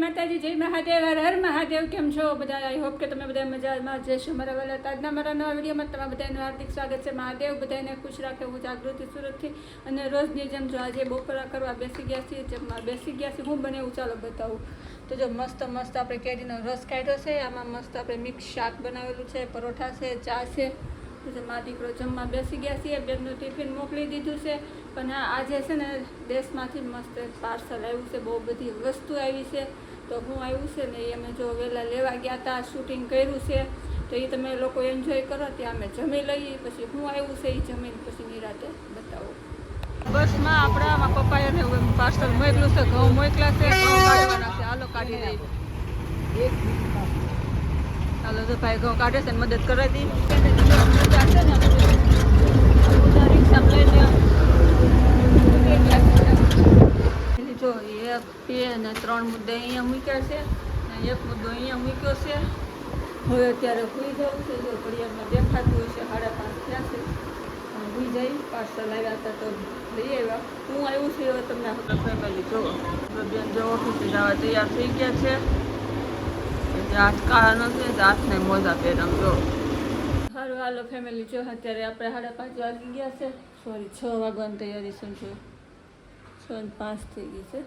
માતાજી, જય મહાદેવ, હર હર મહાદેવ. કેમ છો બધા? આઈ હોપ કે તમે બધા મજામાં જશો. મારા વાલા આજના મારા નવા વિડીયોમાં તમારા બધાનું હાર્દિક સ્વાગત છે. મહાદેવ બધાને ખુશ રાખે. હું જાગૃતિ સુરતથી અને રોજની જેમ જો આજે બપોરા કરવા બેસી ગયા છીએ, જમવા બેસી ગયા છીએ. હું બને એવું ચાલો બતાવું. તો જો મસ્ત આપણે કેરીનો રસ કાઢ્યો છે. આમાં મસ્ત આપણે મિક્સ શાક બનાવેલું છે, પરોઠા છે, ચા છે. તો મારા દીકરો જમવા બેસી ગયા છીએ. બેનનું ટિફિન મોકલી દીધું છે. પણ હા, આજે છે ને દેશમાંથી મસ્ત પાર્સલ આવ્યું છે. બહુ બધી વસ્તુ આવી છે. તો હું આવ્યું છે ને એ અમે જો વહેલા લેવા ગયા હતા, શૂટિંગ કર્યું છે. તો એ તમે લોકો એન્જોય કરો. ત્યાં અમે જમી લઈએ, પછી હું આવ્યું છે એ જમીન પછી નિરાતે બતાવો. બસમાં આપણામાં પપ્પાએ પાર્સલ મોકલ્યું છે. ઘઉં મોકલા છે, ઘઉં કાઢવાના છે. હાલો કાઢી દઈએ. હાલો તો ભાઈ ઘઉં કાઢે છે ને મદદ કરાવી દઈએ. જો 1, 2 અને 3 મુદ્દા અહીંયા મૂક્યા છે અને 1 મુદ્દો અહીંયા મૂક્યો છે. હવે અત્યારે સુઈ જવું છે. જો ઘડિયાળમાં દેખાતું હોય છે 5:30 થયા છે. સુઈ જઈ. પાર્સલ આવ્યા હતા તો લઈ આવ્યા. હું આવ્યું છે હવે તમને ફેમિલી જોવો. બેન જો ઓફિસે જવા તૈયાર થઈ ગયા છે. હાથ કાળા નથી, હાથને મોજા પહેરમ જો. સારું હાલો ફેમિલી જો અત્યારે આપણે 5:30 વાગી ગયા છે. સોરી 6 વાગવાની તૈયારી સમજો. 5 થઈ ગઈ છે.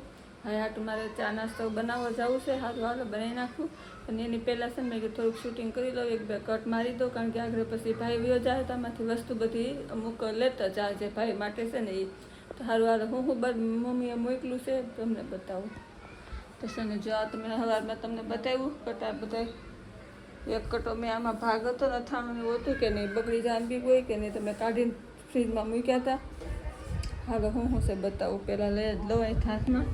હવે આટલું મારે ચા નાસ્તો બનાવવા જવું છે. સારું હાલો બનાવી નાખું. અને એની પહેલાં છે ને મેં થોડુંક શૂટિંગ કરી દઉં, 1-2 કટ મારી દઉં. કારણ કે આગળ પછી ભાઈ વ્યો જાય તો આમાંથી વસ્તુ બધી અમુક લેતા જાય છે ભાઈ માટે છે ને એ. તો સારું હાલો હું મમ્મીએ મોકલું છે તમને બતાવું. તો છે ને જો આ તમે સવારમાં તમને બતાવ્યું કટા બધા. એક કટો મેં આમાં ભાગ હતો ને અથાણું એવું હતું કે નહીં, બગડી જાય બી હોય કે નહીં, તમે કાઢીને ફ્રીજમાં મૂક્યા હતા. હવે હું છે બતાવું. પહેલાં લઈ જ લઉં અહીં હાથમાં.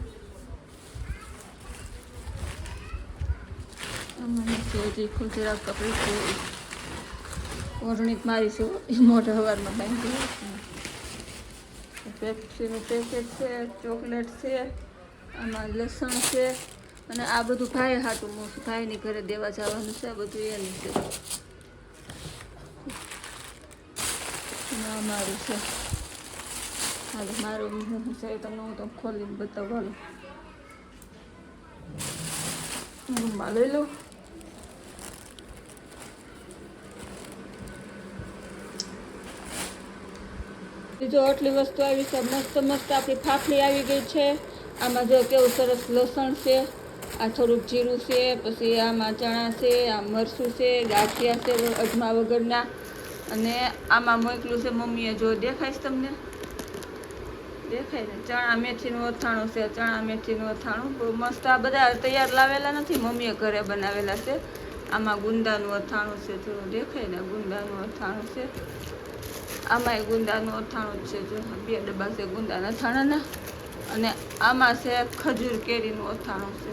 હજી ખુશીરાત કપડી છે, ઓઢણી મારી છે, મોઢા સવારમાં બાંધી. પેપ્સીનું પેકેટ છે, ચોકલેટ છે, આમાં લસણ છે અને આ બધું ભાઈ હાટું મોટું ભાઈની ઘરે દેવા જવાનું છે. આ બધું એનું છે. ના મારું છે. હાલો મારું હું છે તમને હું તો ખોલીને બતાવું. હાલો રૂમમાં લઈ લઉં. બીજો આટલી વસ્તુ આવી છે. મસ્ત આપણી ફાફડી આવી ગઈ છે. આમાં જો કેવું સરસ લસણ છે, આ થોડુંક જીરું છે, પછી આમાં ચણા છે, આ મરચું છે, ગાંઠિયા છે અજમા વગરના. અને આમાં મોકલું છે મમ્મીએ, જો દેખાય છે તમને? દેખાય ને? ચણા મેથીનું અથાણું છે. ચણા મેથીનું અથાણું બહુ મસ્ત. આ બધા તૈયાર લાવેલા નથી, મમ્મીએ ઘરે બનાવેલા છે. આમાં ગુંદાનું અથાણું છે. જો દેખાય ને? ગુંદાનું અથાણું છે. આમાંય ગુંદાનું અથાણું જ છે. જો 2 ડબ્બા છે ગુંદાના અથાણાના. અને આમાં છે ખજૂર કેરીનું અથાણું છે.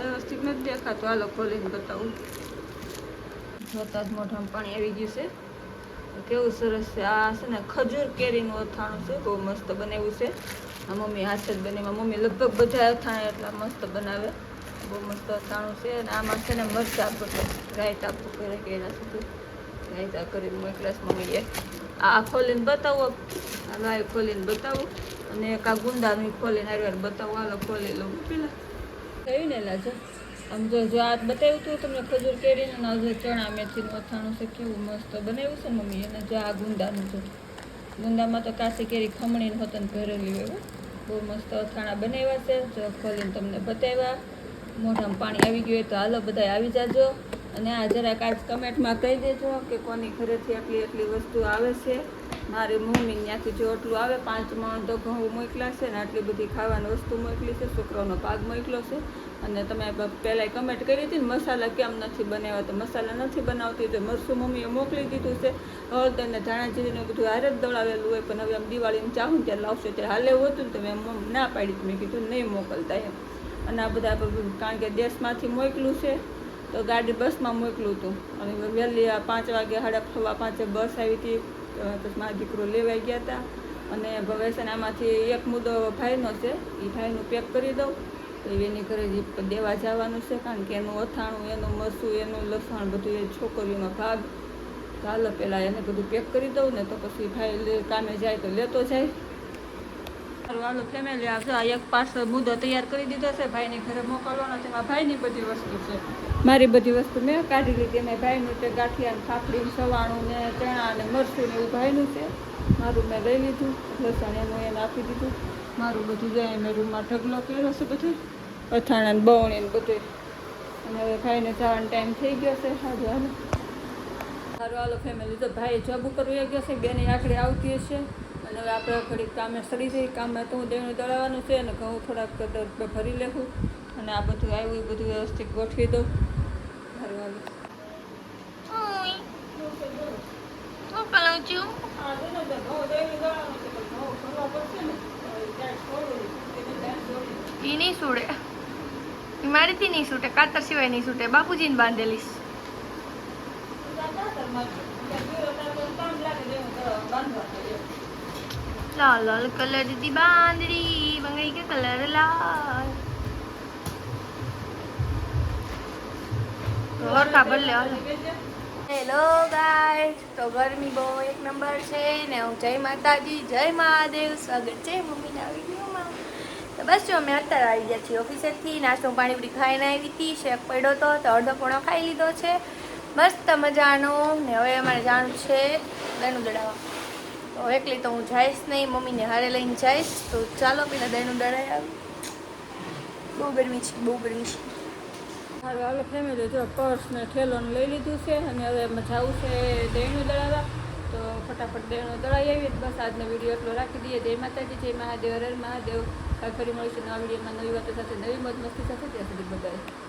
વ્યવસ્થિત નથી દેખાતું. હાલો ખોલીને બતાવું. જોતા જ મોઢામાં પાણી આવી ગયું છે. કેવું સરસ છે. આ છે ને ખજૂર કેરીનું અથાણું છે. બહુ મસ્ત બનાવ્યું છે. આ મમ્મી હાથે જ બનાવ્યા. મમ્મી લગભગ બધા અથાણા એટલા મસ્ત બનાવે. બહુ મસ્ત અથાણું છે. અને આમાં છે ને મરચાં રાયતા કર્યા છે. રાયતા કરીને મોકલાશ મમ્મીએ. આ ખોલીને બતાવો. હાલો આ ખોલીને બતાવું. અને એક આ ગુંદાનું ખોલીને આવ્યા બતાવું. હાલો ખોલી લઉં પેલા. થયું ને લાજો આમ જો આ બતાવ્યું હતું તમને ખજૂર કેરીનું. અને જો ચણા મેથીનું અથાણું છે. કેવું મસ્ત બનાવ્યું છે મમ્મી. અને જો આ ગુંદાનું છે. ગુંદામાં તો કાચી કેરી ખમણીને હોતન ભરેલી હોય. બહુ મસ્ત અથાણા બનાવ્યા છે. જો ખોલીને તમને બતાવ્યા. મોઢામાં પાણી આવી ગયું હોય તો હાલો બધા આવી જાજો. અને આ જરાક આજ કમેન્ટમાં કહી દેજો કે કોની ઘરેથી એટલી વસ્તુ આવે છે. મારી મમ્મી ત્યાંથી જો આટલું આવે 5 મણ તો ઘઉં મોકલા છે ને આટલી બધી ખાવાની વસ્તુ મોકલી છે. છોકરાનો ભાગ મોકલો છે. અને તમે પહેલાં કમેન્ટ કરી હતી ને મસાલા કેમ નથી બનાવ્યા, તો મસાલા નથી બનાવતી. તો મરચું મમ્મીએ મોકલી દીધું છે. હળદર ને ધાણા જીરીને બધું હારે જ દળાવેલું હોય. પણ હવે આમ દિવાળીને ચાહું ત્યારે લાવશે ત્યારે હાલે હોતું ને તો મેં ના પાડી. મેં કીધું નહીં મોકલતા એમ. અને આ બધા કારણ કે દેશમાંથી મોકલું છે તો ગાડી બસમાં મોકલું હતું. અને વહેલી આ 5 વાગે 4:30 બસ આવી હતી. પછી મારો દીકરો લેવાઈ ગયા હતા. અને ભવેશન આમાંથી 1 મુદ્દો ભાઈનો છે. એ ભાઈનું પેક કરી દઉં. તો એની ઘરે દેવા જવાનું છે. કારણ કે એનું અથાણું, એનું મરચું, એનું લસણ બધું એ છોકરીઓનો ભાગ. ચાલો પહેલાં એને બધું પેક કરી દઉં ને તો પછી ભાઈ કામે જાય તો લેતો જાય. મારું હાલો ફેમિલી આવજો. આ એક પાર્સલ મુદ્દો તૈયાર કરી દીધો છે, ભાઈને ઘરે મોકલવાનો છે. એમાં ભાઈની બધી વસ્તુ છે, મારી બધી વસ્તુ મેં કાઢી લીધી. એમાં ભાઈનું તે ગાંઠિયા ફાફડી સવાણું ને ચણા ને મરચું ને એવું ભાઈનું છે. મારું મેં લઈ લીધું, લસણ એનું એને આપી દીધું. મારું બધું જાય મેં રૂમમાં ઢગલો કર્યો છે, બધું અથાણા ને બવણી ને બધું. અને હવે ભાઈને જવાનો ટાઈમ થઈ ગયો છે. હાલો હાલો સારું હાલો ફેમિલી. તો ભાઈ જોબ ઉપર વહી ગયો છે, બેની આખડી આવતી હશે. અને હવે આપણે ઘડીક કામે સડી જઈએ. કામમાં તો હું દેણું દળાવવાનું છે અને ઘઉં થોડાક ભરી લેવું. અને આ બધું આવ્યું એ બધું વ્યવસ્થિત ગોઠવી દઉં. સારું હાલો ઈ નહીં સુડે, મારીથી નહીં છૂટે, કાતર સિવાય નહીં છૂટે. બાપુજીને બાંધેલીશ. લાલ લાલ કલર દી બાંધડી બંગડી કે કલર લાલ. વરખા બદલે. હેલો ગાઈસ, તો ગરમી બહુ એક નંબર છે ને. હું જય માતાજી, જય મહાદેવ. સ્વાગત છે મમ્મીના વિડીયોમાં. તો બસ જો અમે અત્યારે આવી ગયા છીએ ઓફિસેથી. નાસ્તો પાણીપુરી ખાઈને આવી હતી. શેક પડ્યો હતો તો અડધો પોણો ખાઈ લીધો છે મસ્ત મજાનો. ને હવે અમારે જાણું છે દહીંનું દળાવવા. તો એકલી તો હું જઈશ નહીં, મમ્મીને હારે લઈને જઈશ. તો ચાલો પેલા દહીંનું દળાવી આવી. બહુ ગરમી છે, બહુ ગરમી છે. સારું હાલો ફેમિલી. જો પર્સ ને ઠેલોને લઈ લીધું છે અને હવે એમાં જવું છે દહીંનું દળાવવા. તો ફટાફટ દહીંનું દળાવી આવીએ. બસ આજનો વિડીયો એટલો રાખી દઈએ. જય માતાજી, જય મહાદેવ, હર હર મહાદેવ. ફરી મળીશું નવા વિડીયોમાં નવી વાતો સાથે, નવી મોજ મસ્તી સાથે. ત્યાં સુધી બધાય.